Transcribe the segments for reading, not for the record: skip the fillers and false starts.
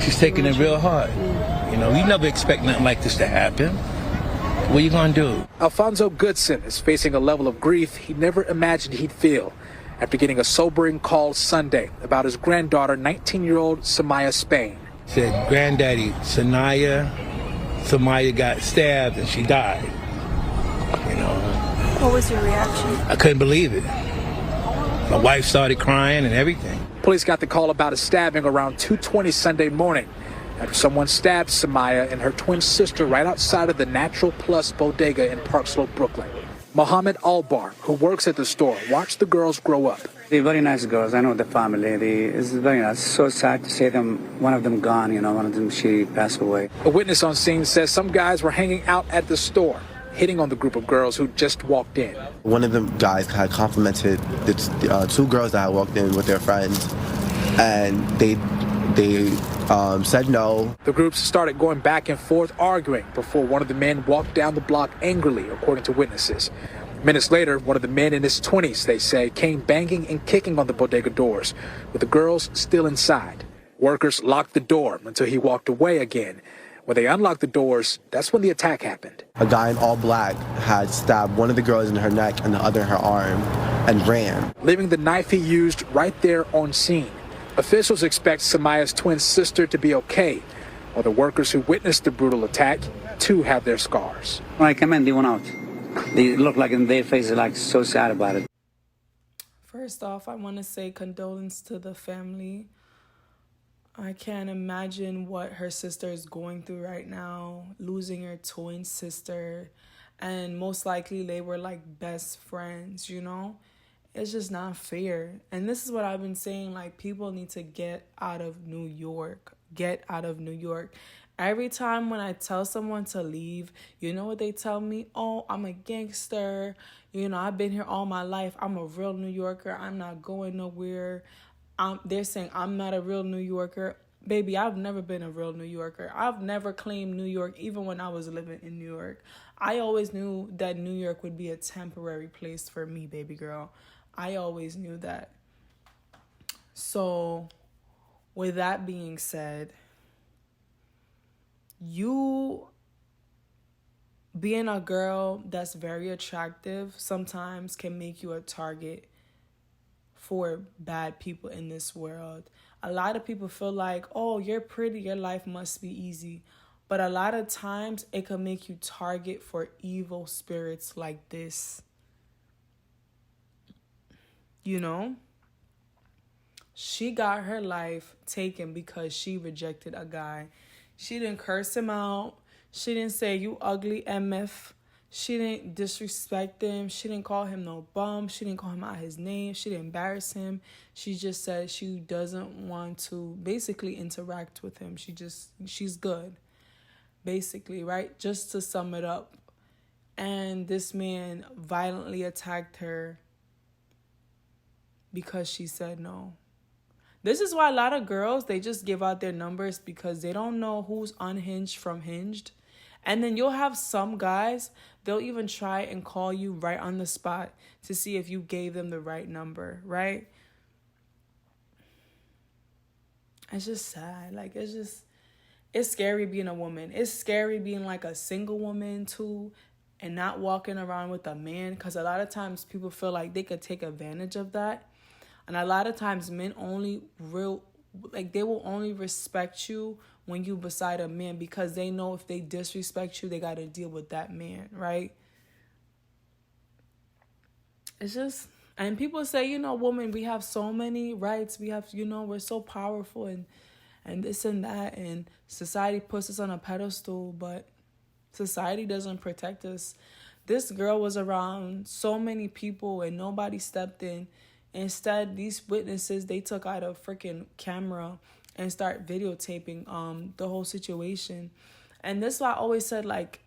She's taking it real hard. You know, you never expect nothing like this to happen. What are you going to do? Alfonso Goodson is facing a level of grief he never imagined he'd feel after getting a sobering call Sunday about his granddaughter, 19-year-old Samyia Spain. Said, Granddaddy, Samyia got stabbed and she died. You know. What was your reaction? I couldn't believe it. My wife started crying and everything. Police got the call about a stabbing around 2:20 Sunday morning after someone stabbed Samyia and her twin sister right outside of the Natural Plus Bodega in Park Slope, Brooklyn. Mohammed Albar, who works at the store, watched the girls grow up. They're very nice girls. I know the family. It's very nice. It's so sad to see one of them gone, one of them, she passed away. A witness on scene says some guys were hanging out at the store, hitting on the group of girls who just walked in. One of the guys had complimented the two girls that had walked in with their friends, and they said no. The groups started going back and forth arguing before one of the men walked down the block angrily, according to witnesses. Minutes later, one of the men in his 20s, they say, came banging and kicking on the bodega doors, with the girls still inside. Workers locked the door until he walked away again. When they unlocked the doors, that's when the attack happened. A guy in all black had stabbed one of the girls in her neck and the other in her arm and ran, leaving the knife he used right there on scene. Officials expect Samyia's twin sister to be okay, while the workers who witnessed the brutal attack, too, have their scars. When I came in, they went out. They look like in their faces like so sad about it. First off, I want to say condolence to the family. I can't imagine what her sister is going through right now, losing her twin sister, and most likely they were like best friends, It's just not fair. And this is what I've been saying, like, people need to get out of New York. Get out of New York. Every time when I tell someone to leave, you know what they tell me? Oh, I'm a gangster. I've been here all my life. I'm a real New Yorker. I'm not going nowhere. They're saying I'm not a real New Yorker. Baby, I've never been a real New Yorker. I've never claimed New York, even when I was living in New York. I always knew that New York would be a temporary place for me, baby girl. I always knew that. So, with that being said, you being a girl that's very attractive sometimes can make you a target for bad people in this world. A lot of people feel like, oh, you're pretty, your life must be easy. But a lot of times it can make you target for evil spirits like this. She got her life taken because she rejected a guy. She didn't curse him out. She didn't say, you ugly MF. She didn't disrespect him. She didn't call him no bum. She didn't call him out his name. She didn't embarrass him. She just said she doesn't want to basically interact with him. She's good, basically, right? Just to sum it up. And this man violently attacked her because she said no. This is why a lot of girls, they just give out their numbers because they don't know who's unhinged from hinged. And then you'll have some guys, they'll even try and call you right on the spot to see if you gave them the right number, right? It's just sad. Like, it's scary being a woman. It's scary being like a single woman too and not walking around with a man, because a lot of times people feel like they could take advantage of that. And a lot of times men they will only respect you when you beside a man, because they know if they disrespect you, they got to deal with that man, right? It's just, and people say, women, we have so many rights. We have, we're so powerful and this and that. And society puts us on a pedestal, but society doesn't protect us. This girl was around so many people and nobody stepped in. Instead, these witnesses, they took out a freaking camera and start videotaping the whole situation. And this is why I always said, like,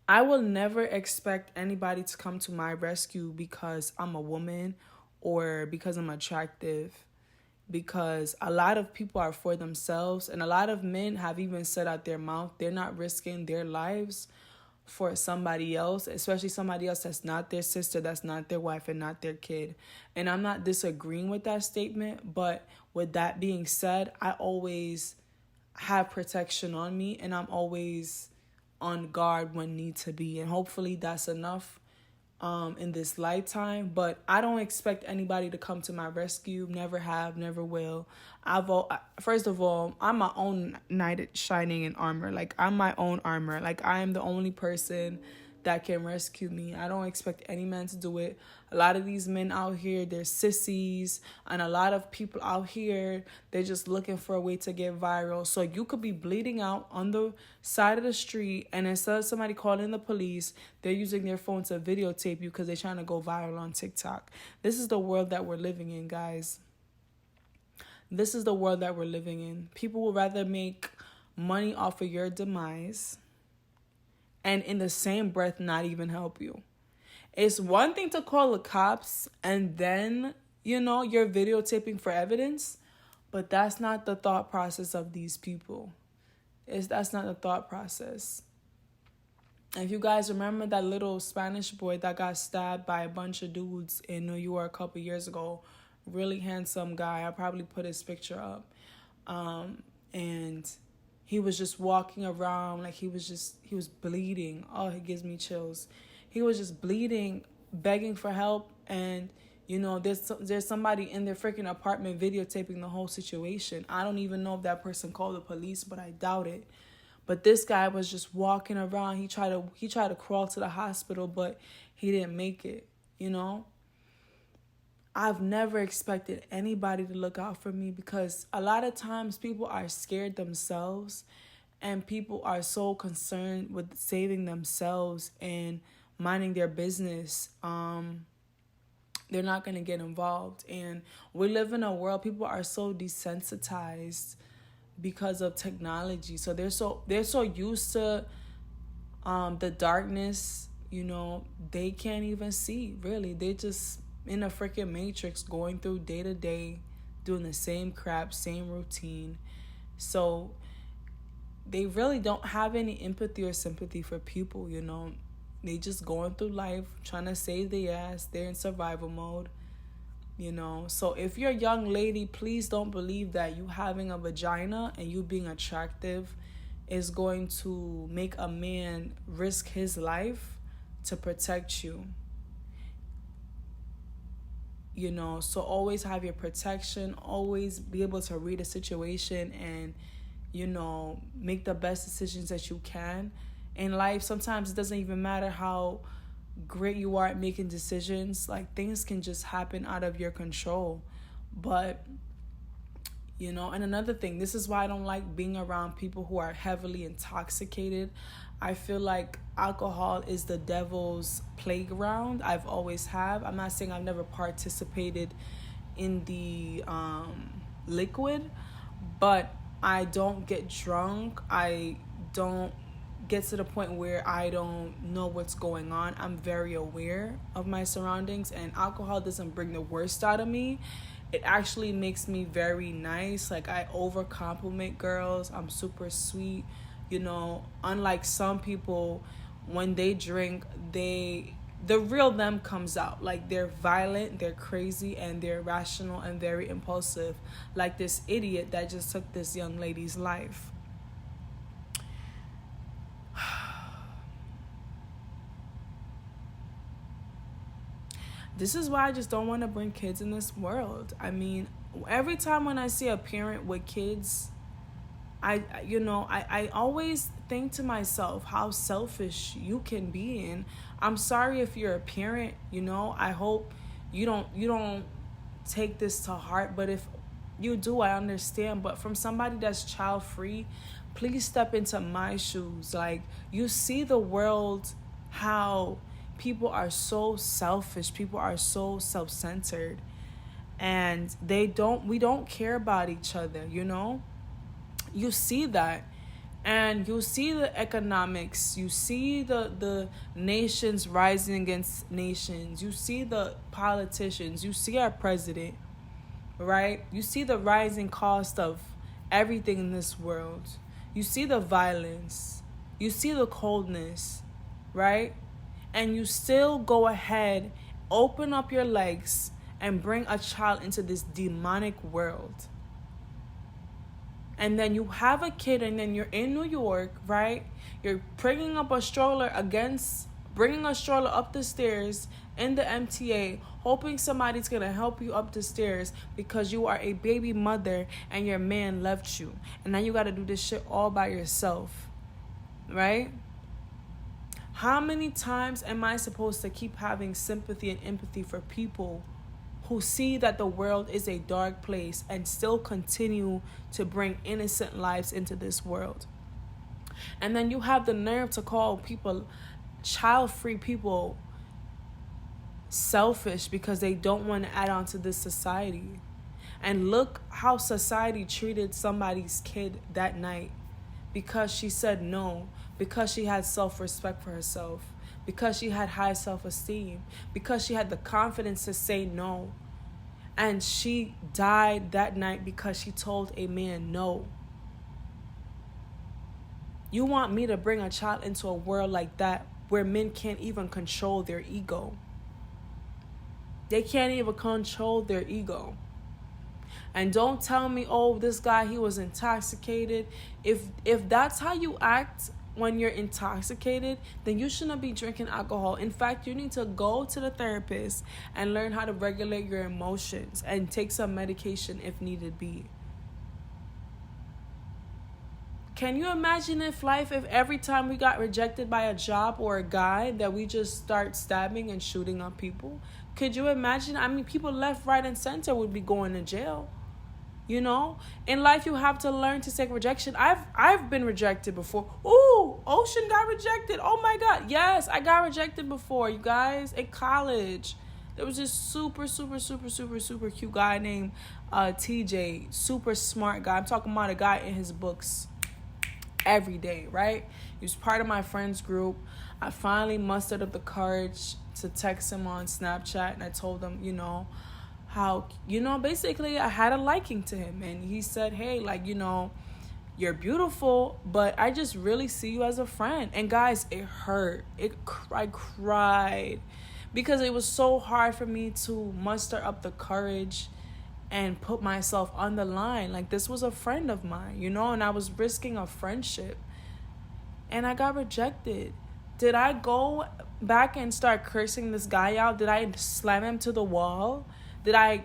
I will never expect anybody to come to my rescue because I'm a woman or because I'm attractive. Because a lot of people are for themselves, and a lot of men have even said out their mouth they're not risking their lives for somebody else, especially somebody else that's not their sister, that's not their wife, and not their kid. And I'm not disagreeing with that statement, but with that being said, I always have protection on me, and I'm always on guard when need to be. And hopefully that's enough in this lifetime. But I don't expect anybody to come to my rescue. Never have, never will. First of all, I'm my own knight shining in armor. Like, I'm my own armor. Like, I am the only person that can rescue me. I don't expect any man to do it. A lot of these men out here, they're sissies, and a lot of people out here, they're just looking for a way to get viral. So you could be bleeding out on the side of the street, and instead of somebody calling the police, they're using their phone to videotape you because they're trying to go viral on TikTok. This is the world that we're living in, guys. This is the world that we're living in. People would rather make money off of your demise and in the same breath not even help you. It's one thing to call the cops and then, you're videotaping for evidence, but that's not the thought process of these people. That's not the thought process. And if you guys remember that little Spanish boy that got stabbed by a bunch of dudes in New York a couple years ago, really handsome guy, I probably put his picture up, and he was just walking around like he was bleeding. Oh, it gives me chills. He was just bleeding, begging for help. And, there's somebody in their freaking apartment videotaping the whole situation. I don't even know if that person called the police, but I doubt it. But this guy was just walking around. He tried to crawl to the hospital, but he didn't make it, I've never expected anybody to look out for me, because a lot of times people are scared themselves, and people are so concerned with saving themselves and minding their business. They're not going to get involved. And we live in a world, people are so desensitized because of technology. So they're so used to the darkness, they can't even see, really. They just in a freaking matrix, going through day to day, doing the same crap, same routine. So they really don't have any empathy or sympathy for people, They just going through life, trying to save their ass. They're in survival mode, So if you're a young lady, please don't believe that you having a vagina and you being attractive is going to make a man risk his life to protect you. So always have your protection, always be able to read a situation and, make the best decisions that you can. In life, sometimes it doesn't even matter how great you are at making decisions. Like, things can just happen out of your control. But, and another thing, this is why I don't like being around people who are heavily intoxicated. I feel like alcohol is the devil's playground. I've always have. I'm not saying I've never participated in the liquid, but I don't get drunk. I don't get to the point where I don't know what's going on. I'm very aware of my surroundings, and alcohol doesn't bring the worst out of me. It actually makes me very nice. Like, I over compliment girls. I'm super sweet. Unlike some people, when they drink, the real them comes out. Like, they're violent, they're crazy, and they're irrational and very impulsive. Like this idiot that just took this young lady's life. This is why I just don't want to bring kids in this world. I mean, every time when I see a parent with kids, I always think to myself how selfish you can be. And I'm sorry if you're a parent, I hope you don't take this to heart. But if you do, I understand. But from somebody that's child free, please step into my shoes. Like, you see the world, how people are so selfish, people are so self-centered, and we don't care about each other, You see that, and you see the economics, you see the nations rising against nations, you see the politicians, you see our president, right? You see the rising cost of everything in this world. You see the violence, you see the coldness, right? And you still go ahead, open up your legs, and bring a child into this demonic world. And then you have a kid, and then you're in New York, right? You're bringing up a stroller bringing a stroller up the stairs in the MTA, hoping somebody's going to help you up the stairs because you are a baby mother and your man left you. And now you got to do this shit all by yourself, right? How many times am I supposed to keep having sympathy and empathy for people who see that the world is a dark place and still continue to bring innocent lives into this world? And then you have the nerve to call people, child-free people, selfish because they don't want to add on to this society. And look how society treated somebody's kid that night because she said no, because she had self-respect for herself, because she had high self-esteem, because she had the confidence to say no. And she died that night because she told a man no. You want me to bring a child into a world like that where men can't even control their ego? They can't even control their ego. And don't tell me, oh, this guy, he was intoxicated. If that's how you act when you're intoxicated, then you shouldn't be drinking alcohol. In fact, you need to go to the therapist and learn how to regulate your emotions and take some medication if needed be. Can you imagine if every time we got rejected by a job or a guy that we just start stabbing and shooting up people? Could you imagine? I mean, people left, right, and center would be going to jail. You know, in life, you have to learn to take rejection. I've been rejected before. Ooh, Ocean got rejected. Oh my God. Yes, I got rejected before, you guys, in college. There was this super cute guy named TJ. Super smart guy. I'm talking about a guy in his books every day, right? He was part of my friends group. I finally mustered up the courage to text him on Snapchat, and I told him, how, basically I had a liking to him. And he said, hey, you're beautiful, but I just really see you as a friend. And guys, it hurt. I cried because it was so hard for me to muster up the courage and put myself on the line. Like, this was a friend of mine, and I was risking a friendship. And I got rejected. Did I go back and start cursing this guy out? Did I slam him to the wall? Did I,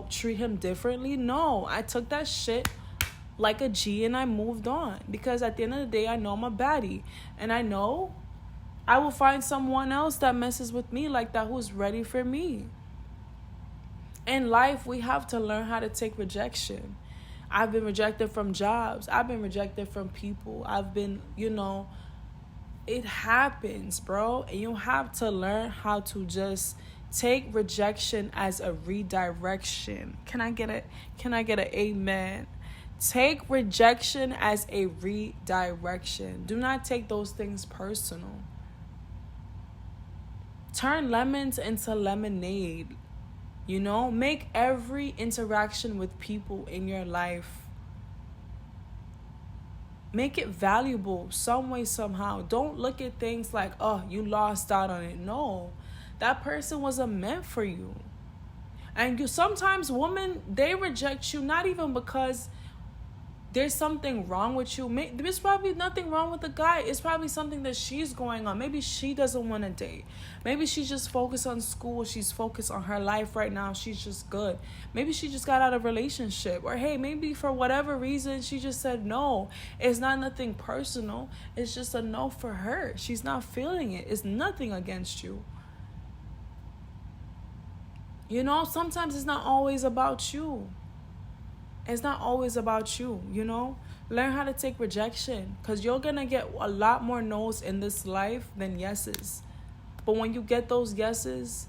treat him differently? No, I took that shit like a G and I moved on. Because at the end of the day, I know I'm a baddie. And I know I will find someone else that messes with me like that, who's ready for me. In life, we have to learn how to take rejection. I've been rejected from jobs. I've been rejected from people. I've been, it happens, bro. And you have to learn how to just take rejection as a redirection. Can I get an amen? Take rejection as a redirection. Do not take those things personal. Turn lemons into lemonade. Make every interaction with people in your life, make it valuable some way, somehow. Don't look at things like, oh, you lost out on it. No, that person wasn't meant for you. And sometimes women, they reject you not even because there's something wrong with you. There's probably nothing wrong with the guy. It's probably something that she's going on. Maybe she doesn't want to date. Maybe she's just focused on school. She's focused on her life right now. She's just good. Maybe she just got out of a relationship. Or hey, maybe for whatever reason, she just said no. It's not nothing personal. It's just a no for her. She's not feeling it. It's nothing against you. Sometimes it's not always about you. It's not always about you, Learn how to take rejection, because you're going to get a lot more no's in this life than yeses. But when you get those yeses,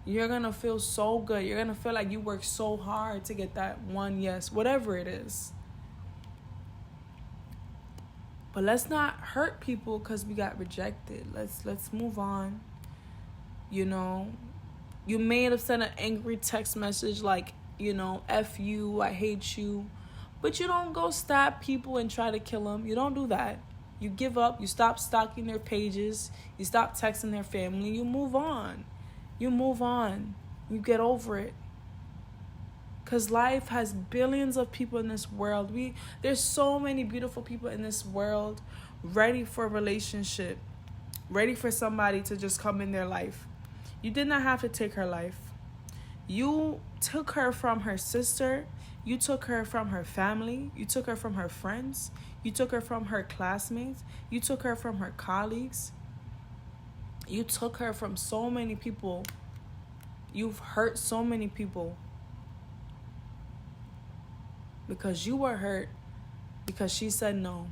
you're going to feel so good. You're going to feel like you worked so hard to get that one yes, whatever it is. But let's not hurt people because we got rejected. Let's move on. You may have sent an angry text message like, F you, I hate you. But you don't go stab people and try to kill them. You don't do that. You give up. You stop stalking their pages. You stop texting their family. You move on. You move on. You get over it. Because life has billions of people in this world. There's so many beautiful people in this world ready for a relationship, ready for somebody to just come in their life. You did not have to take her life. You took her from her sister. You took her from her family. You took her from her friends. You took her from her classmates. You took her from her colleagues. You took her from so many people. You've hurt so many people. Because you were hurt because she said no.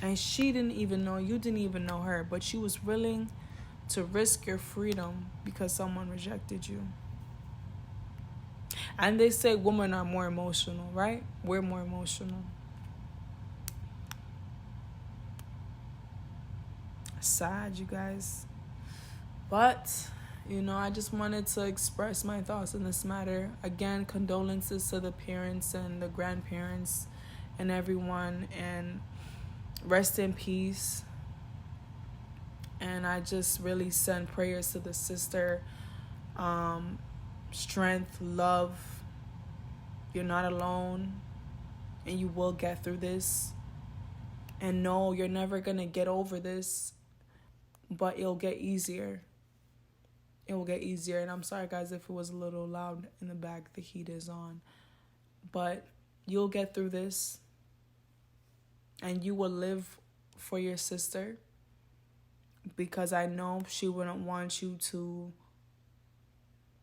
And she didn't even know, you didn't even know her, but she was willing to risk your freedom because someone rejected you. And they say women are more emotional, right? We're more emotional. Sad, you guys. But I just wanted to express my thoughts on this matter. Again, condolences to the parents and the grandparents and everyone. And rest in peace. And I just really send prayers to the sister. Strength, love. You're not alone. And you will get through this. And no, you're never going to get over this. But it'll get easier. It will get easier. And I'm sorry, guys, if it was a little loud in the back. The heat is on. But you'll get through this. And you will live for your sister. Because I know she wouldn't want you to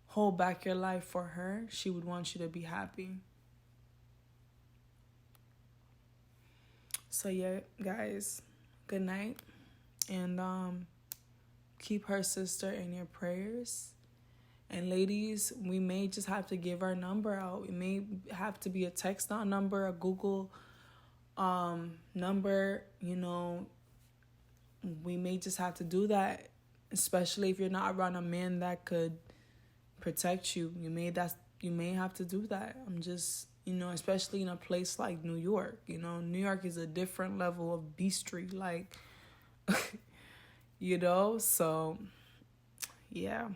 hold back your life for her. She would want you to be happy. So, yeah, guys. Good night. And, keep her sister in your prayers. And ladies, we may just have to give our number out. It may have to be a text on number, a Google number. We may just have to do that, especially if you're not around a man that could protect you. You may have to do that. I'm just, especially in a place like New York. New York is a different level of beastry. Like, so, yeah.